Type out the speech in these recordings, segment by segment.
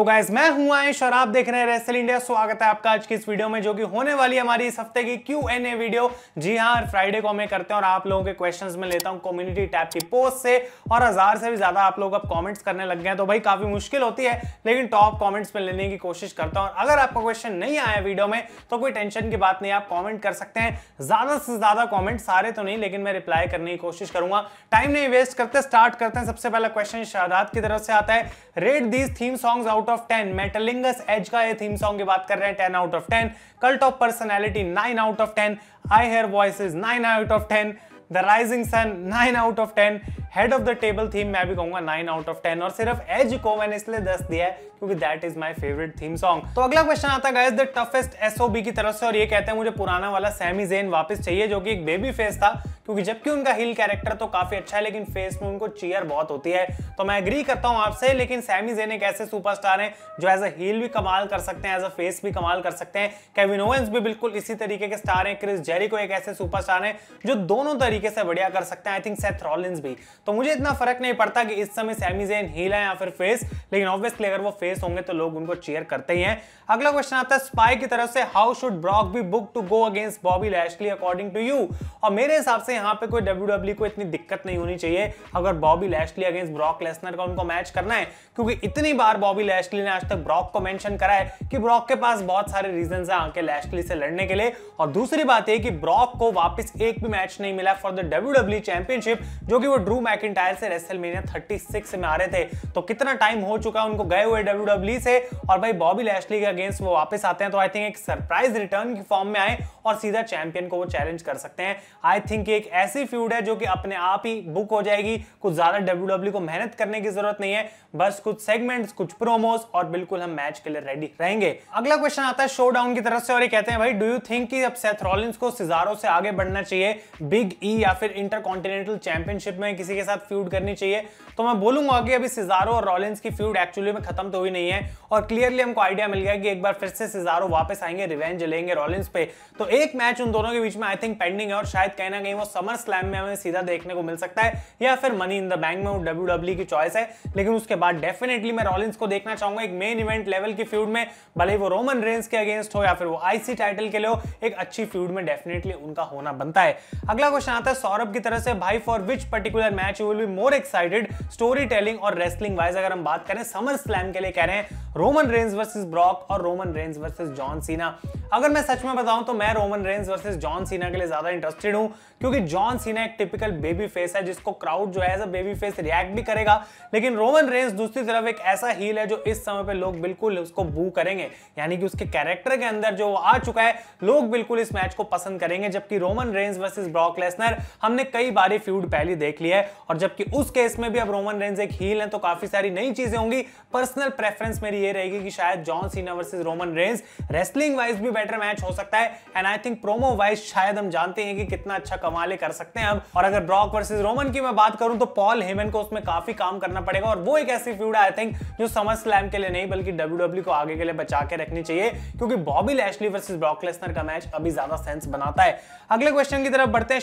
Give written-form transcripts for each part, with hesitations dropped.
तो गाइस मैं हूं आयुष और आप देख रहे हैं रेसल इंडिया। स्वागत है आपका आज की इस वीडियो में, जो कि होने वाली हमारी इस हफ्ते की Q&A वीडियो। जी हां, हर फ्राइडे को हमें करते हैं और आप लोगों के क्वेश्चंस में लेता हूं कम्युनिटी टैब की पोस्ट से। और 1000 से भी ज्यादा आप लोग अब कमेंट्स करने लग गए हैं, तो भाई काफी मुश्किल होती है, लेकिन टॉप कमेंट्स में लेने की कोशिश करता हूं। अगर आपका क्वेश्चन नहीं आया वीडियो में तो कोई टेंशन की बात नहीं, आप कॉमेंट कर सकते हैं। ज्यादा से ज्यादा कॉमेंट, सारे तो नहीं, लेकिन मैं रिप्लाई करने की कोशिश करूंगा। टाइम नहीं वेस्ट करते, स्टार्ट करते हैं। सबसे पहला क्वेश्चन शादात की तरफ से आता है, rate these theme songs out of 10। Metalingus Edge का ये थीम सॉन्ग की बात कर रहे हैं, 10 out of 10। Cult of personality 9 out of 10। I hear voices 9 out of 10। The rising sun 9 out of 10। Head of the table theme मैं भी कहूंगा 9 आउट ऑफ 10। और सिर्फ एज को मैंने इसलिए 10 दिया है क्योंकि that is my favourite theme song. तो अगला क्वेश्चन आता है गाइस द टफेस्ट एसओबी की तरफ से, और ये कहते हैं मुझे पुराना वाला सैमी ज़ेन वापस चाहिए, जो कि एक बेबी फेस था। क्योंकि जबकि उनका हील कैरेक्टर तो काफी अच्छा है, लेकिन फेस में उनको चीयर बहुत होती है। तो मैं एग्री करता हूं आपसे, लेकिन सैमी ज़ेन एक ऐसे सुपरस्टार हैं जो एज अ हील भी कमाल कर सकते हैं, एज अ फेस भी कमाल कर सकते हैं। केविन ओवेंस भी बिल्कुल इसी तरीके के स्टार हैं। क्रिस जेरिको एक ऐसे सुपरस्टार हैं जो दोनों तरीके से बढ़िया कर सकते हैं। आई थिंक सेथ रॉलिंस भी। तो मुझे इतना फर्क नहीं पड़ता कि इस समय सैमी ज़ेन हील है या फिर फेस, लेकिन ऑब्वियसली अगर वो फेस होंगे तो लोग उनको चीयर करते ही हैं। अगला क्वेश्चन आता है स्पाई की तरफ से, how should Brock be book to go against Bobby Lashley according to you. और मेरे हिसाब से यहाँ पे कोई WWE को इतनी दिक्कत नहीं होनी चाहिए अगर Bobby Lashley against Brock Lesnar का उनको मैच करना है, क्योंकि इतनी बार बॉबी लैशली ने आज तक ब्रॉक को मेंशन करा है कि ब्रॉक के पास बहुत सारे रीजंस हैं आके लैशली से लड़ने के लिए। और दूसरी बात है कि ब्रॉक को वापस एक भी मैच नहीं मिला फॉर द WWE चैंपियनशिप, जो कि वो ड्रू मैकिंटायर से रेसलमेनिया 36 में आ रहे थे। तो कितना टाइम हो चुका है उनको गए हुए WWE से, और भाई बॉबी लैशली के अगेंस्ट वो वापस आते हैं। तो आई थिंक एक सरप्राइज रिटर्न की फॉर्म में आए और सीधा चैंपियन को वो चैलेंज कर सकते हैं। आई थिंक एक ऐसी फ्यूड है जो कि अपने आप ही बुक हो जाएगी। कुछ ज्यादा WWE को मेहनत करने की जरूरत नहीं है, बस कुछ सेगमेंट्स, कुछ प्रोमोस, और बिल्कुल हम मैच के लिए रेडी रहेंगे। अगला क्वेश्चन आता है शोडाउन की तरफ से, और ये कहते हैं भाई डू यू थिंक कि अब सेथ रॉलिंस को सिजारो से आगे बढ़ना चाहिए, बिग ई या फिर इंटरकॉन्टिनेंटल चैंपियनशिप में किसी के साथ फ्यूड करनी चाहिए। तो मैं बोलूंगा कि अभी सिजारो और रॉलिंस की फ्यूड एक्चुअली में खत्म तो हुई नहीं है, और क्लियरली हमको आइडिया मिल गया कि एक बार फिर से सिजारो वापस आएंगे, रिवेंज लेंगे रॉलिंस पे। तो एक मैच उन दोनों के बीच में आई थिंक पेंडिंग है, और शायद कहीं ना कहीं वो समर स्लैम में हमें सीधा देखने को मिल सकता है, या फिर मनी इन द बैंक में, वो WWE की चॉइस है। लेकिन उसके बाद डेफिनेटली मैं रॉलिंस को देखना चाहूंगा एक मेन इवेंट लेवल की फ्यूड में, भले वो रोमन रेंस के अगेंस्ट हो या फिर वो IC टाइटल के लिए हो, एक अच्छी फ्यूड में डेफिनेटली उनका होना बनता है। अगला क्वेश्चन आता है सौरभ की तरफ से, भाई for which particular match you will be more excited story telling और रेसलिंग वाइज। अगर हम बात करें समर स्लैम के लिए कह रहे हैं रोमन रेंस वर्सेस ब्रॉक और Roman Reigns versus John Cena. अगर मैं सच में बताऊं तो मैं Roman Reigns versus John Cena के लिए ज्यादा इंटरेस्टेड हूं, क्योंकि जॉन सीना एक टिपिकल बेबी फेस है जिसको क्राउड जो है as a baby face react भी करेगा। लेकिन रोमन रेंस दूसरी तरफ एक ऐसा हील है जो इस समय पे लोग बिल्कुल उसको बू करेंगे, यानी कि उसके कैरेक्टर के अंदर जो आ चुका है, लोग बिल्कुल इस मैच को पसंद करेंगे। जबकि Roman Reigns versus Brock Lesnar हमने कई बारी फ्यूड पहले देख लिया है, और जबकि उस केस में भी अब रोमन रेंस एक हील है, तो काफी सारी नई चीजें होंगी। पर्सनल प्रेफरेंस मेरी ये रहेगी कि शायद John Cena versus Roman Reigns wrestling wise भी बेटर मैच हो सकता है, and I think promo wise शायद हम जानते हैं कि कितना अच्छा कमाले कर सकते हैं अब। और अगर ब्रॉक वर्सेस रोमन की मैं बात करूं तो पॉल हेमन को उसमें काफी काम करना पड़ेगा, और वो एक ऐसी फ्यूड है आई थिंक जो समर स्लैम के लिए नहीं बल्कि WWE को आगे के लिए बचा के रखनी चाहिए, क्योंकि Bobby Lashley versus Brock Lesnar का मैच अभी ज्यादा सेंस बनाता है। अगले क्वेश्चन की तरफ बढ़ते हैं।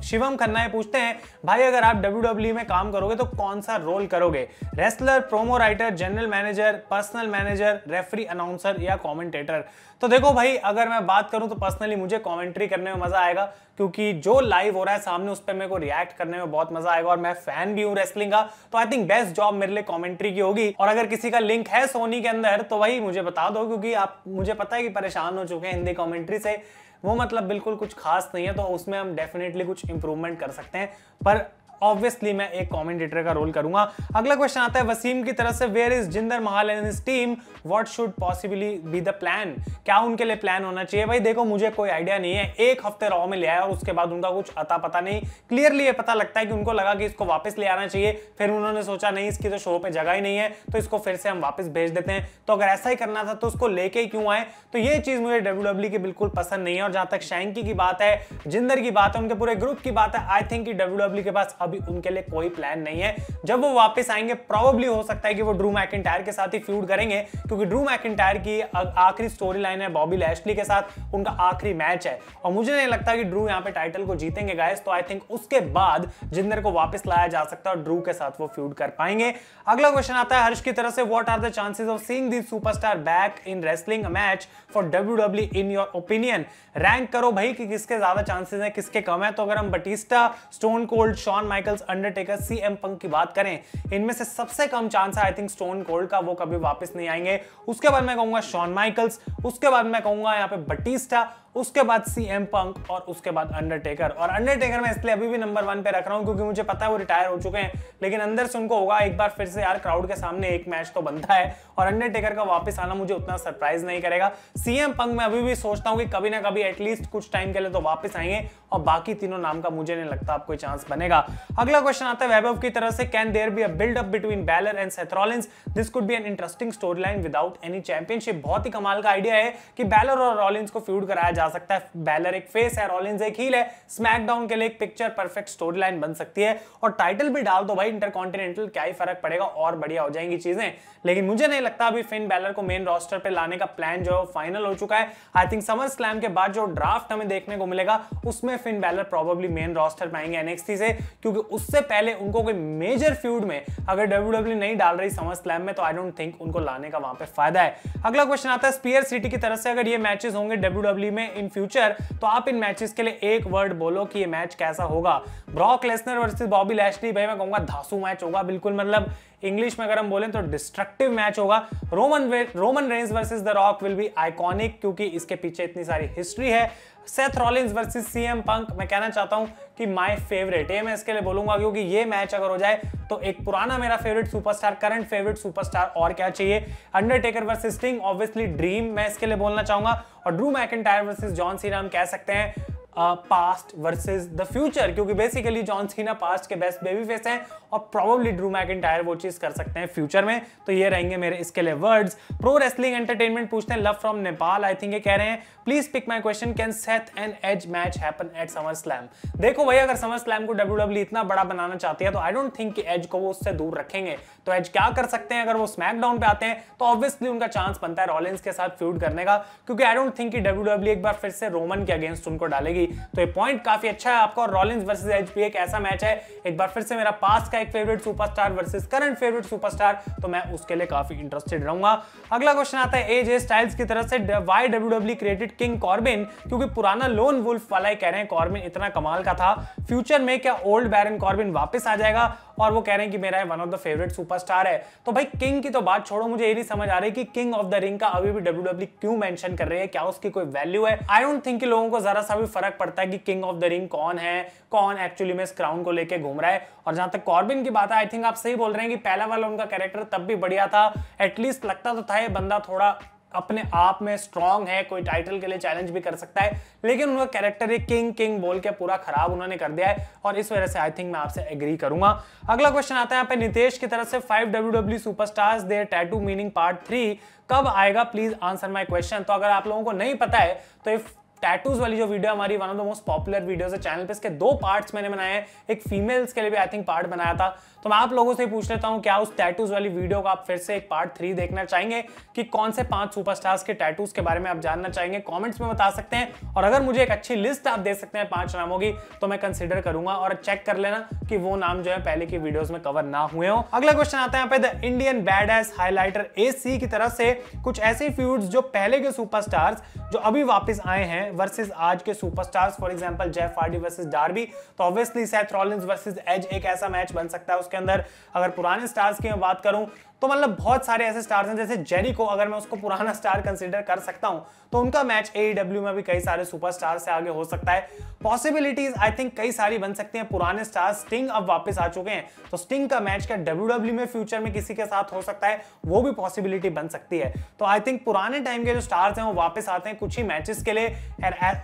शिवम खन्ना पूछते हैं, भाई अगर आप WWE में काम करोगे तो कौन सा रोल करोगे, wrestler, promo writer, general manager, personal manager, referee, announcer या कमेंटेटर। तो देखो भाई, अगर मैं बात करूं तो पर्सनली मुझे कमेंट्री करने में मजा आएगा, क्योंकि जो लाइव हो रहा है सामने उस पर मेरे को रिएक्ट करने में बहुत मजा आएगा, और मैं फैन भी हूं रेसलिंग का। तो आई थिंक बेस्ट जॉब मेरे लिए कमेंट्री की होगी। और अगर किसी का लिंक है सोनी के अंदर तो भाई मुझे बता दो, क्योंकि आप मुझे पता है कि परेशान हो चुके हैं हिंदी कमेंट्री से, वो मतलब बिल्कुल कुछ खास नहीं है, तो उसमें हम डेफिनेटली कुछ इंप्रूवमेंट कर सकते हैं। पर ऑब्वियसली मैं एक कमेंटेटर का रोल करूंगा। अगला क्वेश्चन आता है वसीम की तरफ से, where is Jinder Mahal and his team, what should possibly be the plan. क्या उनके लिए प्लान होना चाहिए। भाई देखो, मुझे कोई आइडिया नहीं है। एक हफ्ते रॉ में ले आया और उसके बाद उनका कुछ अता पता नहीं। क्लियरली ये पता लगता है कि उनको लगा कि इसको वापस ले आना चाहिए, फिर उन्होंने सोचा नहीं इसकी तो शो पे जगह ही नहीं है, तो इसको फिर से हम वापस भेज देते हैं। तो अगर ऐसा ही करना था तो उसको लेके ही क्यों आए। तो ये चीज मुझे WWE की बिल्कुल पसंद नहीं है। और जहां तक शैंकी की बात है, जिंदर की बात है, उनके पूरे ग्रुप की बात है, आई थिंक कि WWE के पास अभी उनके लिए कोई प्लान नहीं है। जब वो वापस आएंगे प्रोबेबली हो सकता है कि वो ड्रू मैकिंटायर के साथ ही फ्यूड करेंगे, क्योंकि ड्रू मैकिंटायर की आखिरी स्टोरी लाइन है बॉबी लैशली के साथ, उनका आखिरी मैच है और मुझे नहीं लगता कि ड्रू यहाँ पे टाइटल को जीतेंगे गाइस। तो आई थिंक उसके बाद जिंदर को वापस लाया जा सकता है और ड्रू के साथ वो फ्यूड कर पाएंगे। अगला क्वेश्चन आता है हर्ष की तरफ से, what are the chances of seeing this superstar back in wrestling match for WWE in your opinion. Rank करो भाई कि किसके ज्यादा चांसेस हैं किसके कम है। तो अगर हम Batista, Stone Cold, Shawn Michaels, Undertaker, CM Punk की बात करें, इनमें से सबसे कम चांस है आई थिंक स्टोन कोल्ड का, वो कभी वापस नहीं आएंगे। उसके बाद मैं कहूंगा शॉन माइकल्स, उसके बाद मैं कहूंगा यहाँ पे बटिस्टा, उसके बाद CM पंक और उसके बाद अंडरटेकर। और अंडरटेकर मैं इसलिए अभी भी नंबर 1 पे रख रहा हूं क्योंकि मुझे पता है वो रिटायर हो चुके हैं, लेकिन अंदर से उनको होगा एक बार फिर से यार क्राउड के सामने एक मैच तो बनता है और अंडरटेकर का वापस आना मुझे उतना सरप्राइज नहीं करेगा। CM पंक मैं अभी भी सोचता हूं कि कभी ना कभी एटलीस्ट कुछ टाइम के लिए तो वापस आएंगे और बाकी तीनों नाम का मुझे नहीं लगता आप कोई चांस बनेगा। अगला क्वेश्चन आता है वैभव की तरफ से, can there be a build up between Balor and Seth Rollins, this could be an interesting story line without any championship. बहुत ही कमाल का आइडिया है कि बैलर और रॉलिंस को फ्यूड कराया जा सकता है। बैलर एक फेस है, रॉलिंस एक हील है, स्मैकडाउन के लिए एक पिक्चर परफेक्ट स्टोरी लाइन बन सकती है और टाइटल भी डाल दो भाई इंटरकॉन्टिनेंटल, क्या ही फर्क पड़ेगा, और बढ़िया हो जाएंगी चीजें। लेकिन मुझे नहीं लगता अभी फिन बैलर को मेन रोस्टर पे लाने का प्लान जो है फाइनल हो चुका है। आई थिंक समर स्लैम के बाद जो ड्राफ्ट हमें देखने को मिलेगा उसमें Finn Balor probably main roster पे आएंगे NXT से, क्योंकि उससे पहले उनको कोई मेजर फ्यूड में अगर WWE नहीं डाल रही समर स्लैम में तो आई डोंट थिंक उनको लाने का वहां पे फायदा है। अगला क्वेश्चन आता है स्पीयर सिटी की तरफ से, अगर ये मैचेस होंगे WWE में इन फ्यूचर तो आप इन मैचेस के लिए एक वर्ड बोलो कि ये मैच कैसा होगा। Brock Lesnar versus Bobby Lashley, भाई मैं कहूंगा धांसू मैच होगा बिल्कुल, मतलब इंग्लिश में अगर हम बोलें तो डिस्ट्रक्टिव मैच होगा। Roman Reigns versus the rock will be iconic क्योंकि इसके पीछे इतनी सारी हिस्ट्री है। सेथ रॉलिंस वर्सेस CM पंक, मैं कहना चाहता हूं कि माय फेवरेट, ये मैं इसके लिए बोलूंगा क्योंकि ये मैच अगर हो जाए तो एक पुराना मेरा favourite superstar, current favourite superstar और क्या चाहिए। Undertaker versus sting, obviously dream मैं इसके लिए बोलना चाहूंगा। और Drew McIntyre versus John Cena हम कह सकते हैं पास्ट वर्सेस द फ्यूचर, क्योंकि बेसिकली जॉन सीना पास्ट के बेस्ट बेबी फेस हैं और प्रोबेबली ड्रू मैकिंटायर वो चीज कर सकते हैं फ्यूचर में। तो ये रहेंगे मेरे इसके लिए वर्ड्स। प्रो रेसलिंग एंटरटेनमेंट पूछते हैं love from Nepal, I think ये कह रहे हैं please pick my question, can Seth and Edge match happen at Summer Slam. देखो भाई अगर समर स्लैम को WWE इतना बड़ा बनाना चाहती है तो आई डोंट थिंक कि एज को वो उससे दूर रखेंगे। तो एज क्या कर सकते हैं, अगर वो स्मैकडाउन पे आते हैं तो ऑब्वियसली उनका चांस बनता है रॉलिंस के साथ फ्यूड करने का, क्योंकि आई डोंट थिंक कि WWE एक बार फिर से रोमन के अगेंस्ट उनको डालेगी। तो ये पॉइंट काफी अच्छा है आपका। और रॉलिंस वर्सेस एज भी एक ऐसा मैच है, एक बार फिर से मेरा पास्ट का एक favourite superstar versus current favourite superstar, तो मैं उसके लिए काफी इंटरेस्टेड रहूंगा। अगला क्वेश्चन आता है AJ स्टाइल्स की तरफ से, why WWE created king Corbin, क्योंकि पुराना लोन वुल्फ वाला ही कह रहे हैं कॉर्बिन इतना कमाल का था, फ्यूचर में क्या ओल्ड बैरन कॉर्बिन वापस आ जाएगा, और वो कह रहे हैं कि मेरा one of the favourite superstar है। तो भाई किंग की तो बात छोड़ो, मुझे ये नहीं समझ आ रही कि किंग ऑफ द रिंग का अभी भी WWE क्यों मेंशन कर रही है, क्या उसकी कोई वैल्यू है। आई डोंट थिंक कि लोगों को जरा सा भी फर्क पड़ता है कि किंग ऑफ द रिंग कौन है, कौन एक्चुअली में इस क्राउन को लेके घूम रहा है। और जहां तक कॉर्बिन की बात है, आई थिंक आप सही बोल रहे हैं कि पहला वाला उनका कैरेक्टर तब भी बढ़िया था, एटलीस्ट लगता तो था ये बंदा थोड़ा अपने आप में स्ट्रांग है, कोई टाइटल के लिए चैलेंज भी कर सकता है, लेकिन उनका कैरेक्टर ये किंग किंग बोल के पूरा खराब उन्होंने कर दिया है और इस वजह से आई थिंक मैं आपसे एग्री करूंगा। अगला क्वेश्चन आता है यहाँ पे नितेश की तरफ से, 5 WWE superstars there tattoo meaning part 3 कब आएगा, प्लीज आंसर माय क्वेश्चन। तो अगर आप लोगों को नहीं पता है तो ये टैटूज वाली जो वीडियो हमारी one of the most popular videos है चैनल पे, इसके 2 पार्ट्स मैंने बनाए हैं, एक फीमेल्स के लिए भी आई थिंक पार्ट बनाया था। तो मैं आप लोगों से पूछ लेता हूं क्या उस टैटूज वाली वीडियो का आप फिर से एक पार्ट 3 देखना चाहेंगे, कि कौन से 5 सुपरस्टार्स के टैटूज के बारे में आप जानना चाहेंगे, कमेंट्स में बता सकते हैं। और अगर मुझे एक अच्छी लिस्ट आप दे सकते हैं 5 नामों की तो मैं कंसीडर करूंगा, और चेक कर लेना कि वो नाम जो है पहले की वीडियोस में कवर ना हुए हो। अगला क्वेश्चन आता है यहाँ पे the Indian bad S highlighter AC की तरफ से, कुछ ऐसे फ्यूड्स जो पहले के सुपरस्टार्स जो अभी वापस आए हैं वर्सेस आज के superstars, for example Jeff Hardy versus Darby, तो obviously Seth Rollins versus Edge एक ऐसा मैच बन सकता है उसके अंदर। अगर पुराने स्टार्स की मैं बात करूं तो मतलब बहुत सारे ऐसे स्टार्स हैं, जैसे जेरिको अगर मैं उसको पुराना स्टार कंसीडर कर सकता हूं तो उनका मैच AEW में भी कई सारे सुपरस्टार से आगे हो सकता है। पॉसिबिलिटीज आई थिंक कई सारी बन सकती हैं। पुराने स्टार स्टिंग अब वापस आ चुके हैं तो स्टिंग का मैच क्या WWE में फ्यूचर में किसी के साथ हो सकता है, वो भी पॉसिबिलिटी बन सकती है। तो आई थिंक पुराने टाइम के जो स्टार्स हैं वो वापस आते हैं कुछ ही मैचेस के लिए।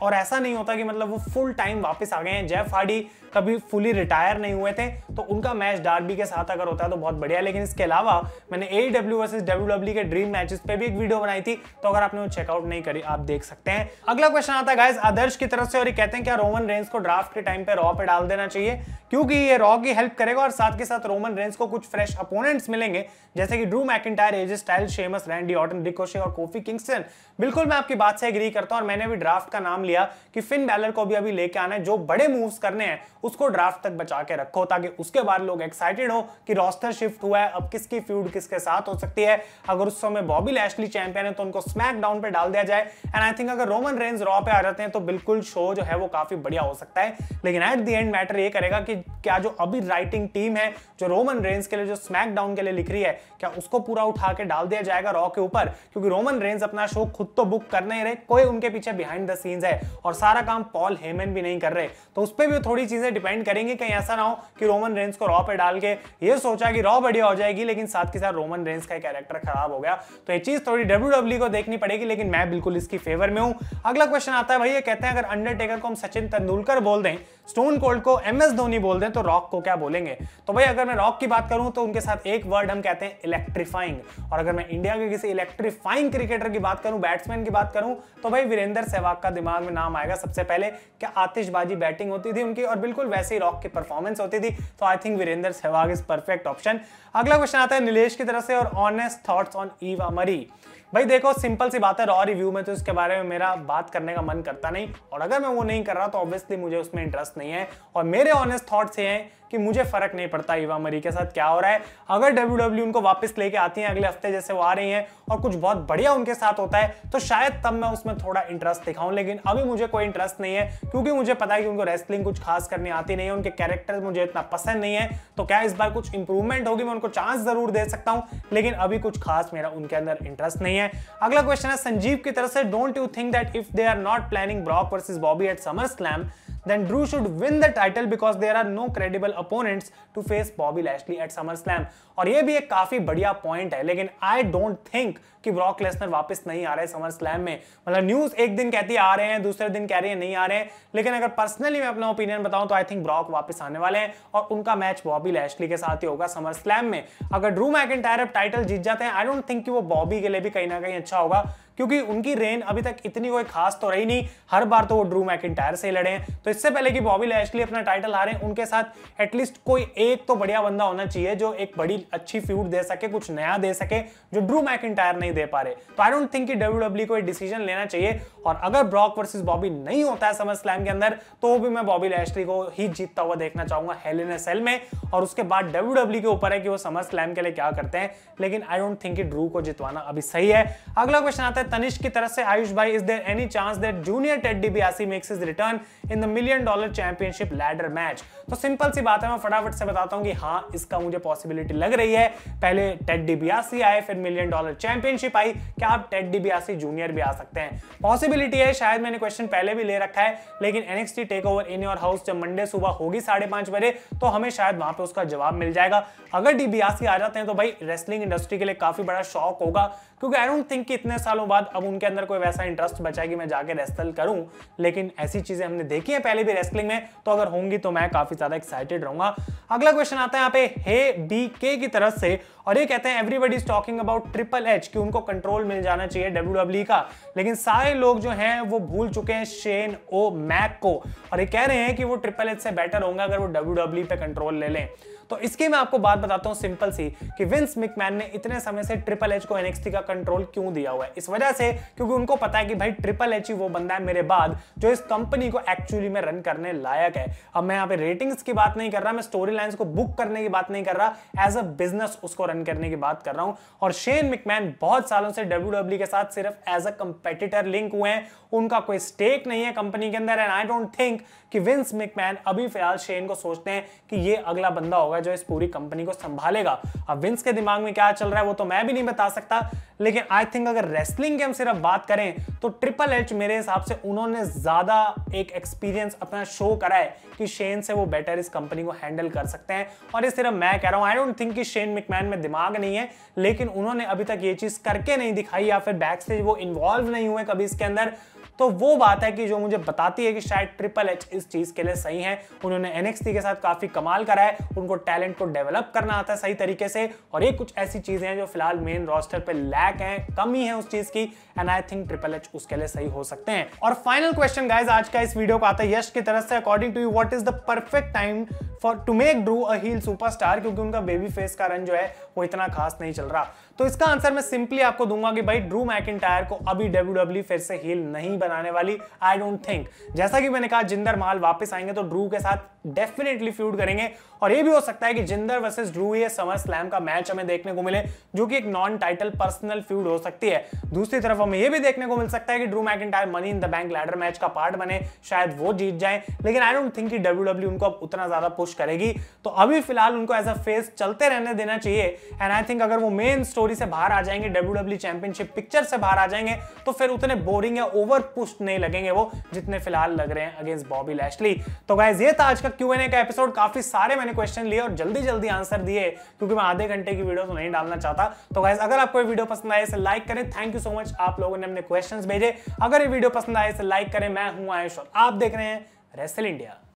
और ऐसा नहीं होता कि मतलब वो फुल टाइम वापस आ गए हैं। जेफ हार्डी कभी फुली रिटायर नहीं हुए थे, तो उनका मैच डार्बी के साथ अगर होता है तो बहुत बढ़िया। लेकिन इसके अलावा मैंने AEW वर्सेस WWE के ड्रीम मैचेस पे भी एक वीडियो बनाई थी, तो अगर आपने वो चेकआउट नहीं करी आप देख सकते हैं। अगला क्वेश्चन आता है गाइस आदर्श की तरफ से, और ये कहते हैं क्या रोमन रेंस को ड्राफ्ट के टाइम पे रॉ पे डाल देना चाहिए, क्योंकि ये रॉ की हेल्प करेगा और साथ के साथ रोमन रेंस को कुछ फ्रेश अपोनेंट्स मिलेंगे, जैसे कि Drew McIntyre, AJ Styles, Sheamus, Randy Orton, Ricochet और कोफी किंगस्टन। बिल्कुल मैं आपकी बात से एग्री करता हूं, और मैंने भी ड्राफ्ट का नाम लिया कि फिन बैलर को भी अभी लेके आना है। जो बड़े मूव्स करने हैं उसको ड्राफ्ट तक बचा के रखो, ताकि उसके बाद लोग एक्साइटेड हो कि रोस्टर शिफ्ट हुआ है, अब किसकी फ्यूड किसके साथ हो सकती है। अगर उस समय बॉबी लैशली चैंपियन है तो उनको स्मैकडाउन पे डाल दिया जाए। एंड आई थिंक अगर रोमन रेंस रॉ पे आ जाते हैं तो बिल्कुल शो जो है वो काफी बढ़िया हो सकता है। लेकिन एट द एंड मैटर ये करेगा कि क्या जो अभी राइटिंग टीम है जो रोमन रेंस के लिए, जो स्मैकडाउन के लिए लिख रही है, क्या उसको पूरा उठा के डाल दिया जाएगा रॉ के ऊपर, क्योंकि रोमन रेंस अपना शो खुद तो बुक कर नहीं रहे, कोई उनके पीछे बिहाइंड द सीन्स है और सारा काम पॉल हेमन भी नहीं कर रहे। तो उस पर भी थोड़ी चीजें डिपेंड करेंगी, कहीं ऐसा ना हो कि रोमन रेंस को रॉ पे डाल के ये सोचा कि रॉ बढ़िया हो जाएगी, लेकिन साथ के साथ रोमन रेंस का कैरेक्टर खराब हो गया। तो ये चीज थोड़ी WWE को देखनी पड़ेगी, लेकिन मैं बिल्कुल इसकी फेवर में हूं। अगला क्वेश्चन आता है भाई, ये कहते हैं अगर अंडरटेकर को हम सचिन तेंदुलकर बोल दें, स्टोन कोल्ड को MS धोनी बोल दें, तो रॉक को क्या बोलेंगे? तो भाई अगर मैं रॉक की बात करूं तो उनके साथ एक वर्ड हम कहते हैं इलेक्ट्रीफाइंग। और अगर मैं इंडिया के किसी इलेक्ट्रीफाइंग क्रिकेटर की बात करूं, बैट्समैन की बात करूं, तो भाई वीरेंद्र सहवाग का दिमाग में नाम आएगा सबसे पहले। क्या आतिशबाजी बैटिंग होती थी उनकी, और बिल्कुल वैसे ही रॉक की परफॉर्मेंस होती थी। तो I think Virender Sehwag is perfect option. अगला क्वेश्चन आता है नीलेश की तरफ से, और ऑनेस्ट थॉट्स ऑन ईवा मरी। भाई देखो सिंपल सी बात है, रॉ रिव्यू में तो इसके बारे में मेरा बात करने का मन करता नहीं, और अगर मैं वो नहीं कर रहा तो ऑब्वियसली मुझे उसमें इंटरेस्ट नहीं है। और मेरे ऑनेस्ट थॉट्स ये हैं कि मुझे फर्क नहीं पड़ता ईवा मरी के साथ क्या हो रहा है। अगर WWE उनको वापस लेके आती है अगले हफ्ते जैसे वो आ रही हैं, और कुछ बहुत बढ़िया उनके साथ होता है, तो शायद तब मैं उसमें थोड़ा इंटरेस्ट दिखाऊं। लेकिन अभी मुझे कोई इंटरेस्ट नहीं है, क्योंकि मुझे पता है कि उनको रेसलिंग कुछ खास करनी आती नहीं है, उनके कैरेक्टर मुझे इतना पसंद नहीं है। तो क्या इस बार कुछ इंप्रूवमेंट होगी, मैं उनको चांस जरूर दे सकता हूं, लेकिन अभी कुछ खास मेरा उनके अंदर इंटरेस्ट नहीं है। अगला क्वेश्चन है संजीव की तरफ से, don't you think that if they are not planning Brock versus Bobby at Summer Slam, then Drew should win the title because there are no credible opponents to face Bobby Lashley at SummerSlam। और ये भी एक काफी बढ़िया point है, लेकिन I don't think कि Brock Lesnar वापस नहीं आ रहे समर स्लैम में। मतलब न्यूज एक दिन कहती है आ रहे हैं, दूसरे दिन कह रही है नहीं आ रहे हैं, लेकिन अगर पर्सनली मैं अपना ओपिनियन बताऊं तो आई थिंक ब्रॉक वापस आने वाले हैं, और उनका मैच बॉबी लैशली के साथ ही होगा समर स्लैम में। अगर ड्रू मैकिंटायर अब टाइटल जीत जाते हैं, आई डोंट थिंक कि वो बॉबी के लिए भी कहीं ना कहीं अच्छा होगा, क्योंकि उनकी रेन अभी तक इतनी कोई खास तो रही नहीं, हर बार तो वो ड्रू मैकिंटायर से ही लड़े हैं। तो इससे पहले कि बॉबी लैशली अपना टाइटल हारे, उनके साथ एटलीस्ट कोई एक तो बढ़िया बंदा होना चाहिए जो एक बड़ी अच्छी फ्यूड दे सके, कुछ नया दे सके, जो ड्रू मैकिंटायर नहीं दे पा रहे। तो आई डोंट थिंक कि WWE को एक डिसीजन लेना चाहिए, और अगर ब्रॉक वर्सेस बॉबी नहीं होता है समर स्लैम के अंदर, तो भी मैं बॉबी लैशली को ही जीतता हुआ देखना चाहूंगा हेल इन अ सेल में, और उसके बाद WWE के ऊपर है कि वो समर स्लैम के लिए क्या करते हैं। लेकिन आई डोंट थिंक कि ड्रू को जितवाना अभी सही है। अगला क्वेश्चन आता है तनिष्क की तरफ से, आयुष भाई, is there any chance that junior Ted DiBiase makes his return in the $1 million championship ladder match? तो सिंपल सी बात है, मैं फटाफट से बताता हूं कि हाँ, इसका मुझे पॉसिबिलिटी लग रही है। पहले टेड डिबियासी आए, फिर $1 मिलियन चैंपियनशिप आई, क्या आप टेड डिबियासी जूनियर भी आ सकते हैं? पॉसिबिलिटी है, शायद मैंने क्वेश्चन पहले भी ले रखा है, लेकिन NXT takeover in your house जब मंडे सुबह होगी 5:30 बजे, तो हमें शायद वहां पे उसका जवाब मिल जाएगा। अगर डिबियासी आ जाते हैं तो भाई रेसलिंग इंडस्ट्री के लिए काफी बड़ा शॉक होगा, क्योंकि आई डोंट थिंक कि इतने सालों बाद अब उनके अंदर कोई वैसा इंटरेस्ट बचा है कि मैं जाके रेसल करूं। लेकिन ऐसी चीजें हमने देखी है पहले भी रेसलिंग में, तो अगर होंगी तो मैं काफी ज्यादा एक्साइटेड रहूंगा। अगला क्वेश्चन आता है यहाँ पे हे BK की तरफ से, और ये कहते हैं everybody is talking about triple H, कि उनको कंट्रोल मिल जाना चाहिए WWE का, लेकिन सारे लोग जो हैं वो भूल चुके हैं शेन ओ मैक को, और ये कह रहे हैं कि वो ट्रिपल एच से बेटर होंगे अगर वो WWE पे कंट्रोल ले लें। तो इसकी मैं आपको बात बताता हूं सिंपल सी, कि विंस मैकमैन ने इतने समय से ट्रिपल एच को NXT का कंट्रोल क्यों दिया हुआ है? इस वजह से क्योंकि उनको पता है कि भाई ट्रिपल एच ही वो बंदा है मेरे बाद जो इस कंपनी को एक्चुअली में रन करने लायक है। अब मैं यहाँ पे रेटिंग्स की बात नहीं कर रहा, मैं स्टोरी लाइंस को बुक करने की बात नहीं कर रहा, एज अ बिजनेस उसको रन करने की बात कर रहा हूं। और शेन मैकमैन बहुत सालों से WWE के साथ सिर्फ एज अ कंपेटिटर लिंक हुए हैं, उनका कोई स्टेक नहीं है कंपनी के अंदर। एंड आई डोंट थिंक कि विंस मैकमैन अभी फिलहाल शेन को सोचते हैं कि ये अगला बंदा होगा जो इस पूरी कंपनी को संभालेगा। अब विंस के दिमाग में क्या चल रहा है वो तो मैं भी नहीं बता सकता, लेकिन आई थिंक अगर रेसलिंग की हम सिर्फ बात करें तो ट्रिपल एच मेरे हिसाब से उन्होंने ज्यादा एक एक्सपीरियंस अपना शो करा है कि शेन से वो बेटर इस कंपनी को हैंडल कर सकते हैं। और ये सिर्फ मैं कह रहा हूं, आई डोंट थिंक कि शेन मैकमैन में दिमाग नहीं है, लेकिन उन्होंने अभी तक ये चीज करके नहीं दिखाई, या फिर बैक स्टेज वो इन्वॉल्व नहीं हुए कभी इसके अंदर। तो वो बात है कि जो मुझे बताती है कि शायद ट्रिपल एच इस चीज के लिए सही है। उन्होंने NXT के साथ काफी कमाल करा है, उनको टैलेंट को डेवलप करना आता है सही तरीके से, और ये कुछ ऐसी चीजें हैं जो फिलहाल मेन रोस्टर पे लैक हैं, कमी है उस चीज की, and I think triple H उसके लिए सही हो सकते हैं। और फाइनल क्वेश्चन गाइस आज का इस वीडियो का आता है यश की तरफ से, according to you what is the perfect time for to make Drew a heel superstar, क्योंकि उनका बेबी फेस का रन जो है वो इतना खास नहीं चल रहा। तो इसका आंसर मैं सिंपली आपको दूंगा कि भाई ड्रू मैकिंटायर को अभी WWE फिर से हील नहीं बनाने वाली, आई डोंट थिंक। जैसा कि मैंने कहा जिंदर महल वापस आएंगे तो ड्रू के साथ डेफिनेटली फ्यूड करेंगे, और ये भी हो सकता है कि जिंदर वर्सेस ड्रू ये समर स्लैम का मैच हमें देखने को मिले, जो कि एक नॉन टाइटल पर्सनल फ्यूड हो सकती है। दूसरी तरफ हमें ये भी देखने को मिल सकता है कि Drew McIntyre money in the bank ladder match का पार्ट बने, शायद वो जीत जाए, लेकिन आई डोंट थिंक कि WWE उनको अब उतना ज्यादा पुश करेगी। तो अभी फिलहाल उनको एज अ फेस चलते रहने देना चाहिए, एंड आई थिंक अगर वो मेन स्टोरी से बाहर आ जाएंगे, WWE चैंपियनशिप पिक्चर से बाहर आ जाएंगे, तो फिर उतने बोरिंग या ओवर पुश नहीं लगेंगे वो जितने फिलहाल लग रहे हैं अगेंस्ट बॉबी लैशली। तो गाइस ये था आज का Q&A का एपिसोड। काफी सारे मैंने क्वेश्चन लिए और जल्दी जल्दी आंसर दिए, क्योंकि मैं आधे घंटे की वीडियो तो नहीं डालना चाहता। तो गाइस अगर आपको ये वीडियो पसंद आए इसे लाइक करें। थैंक यू सो मच आप लोगों ने अपने क्वेश्चंस भेजे। अगर ये वीडियो पसंद आए इसे लाइक करें। मैं हूं आयुष और आप देख रहे हैं रेसल इंडिया।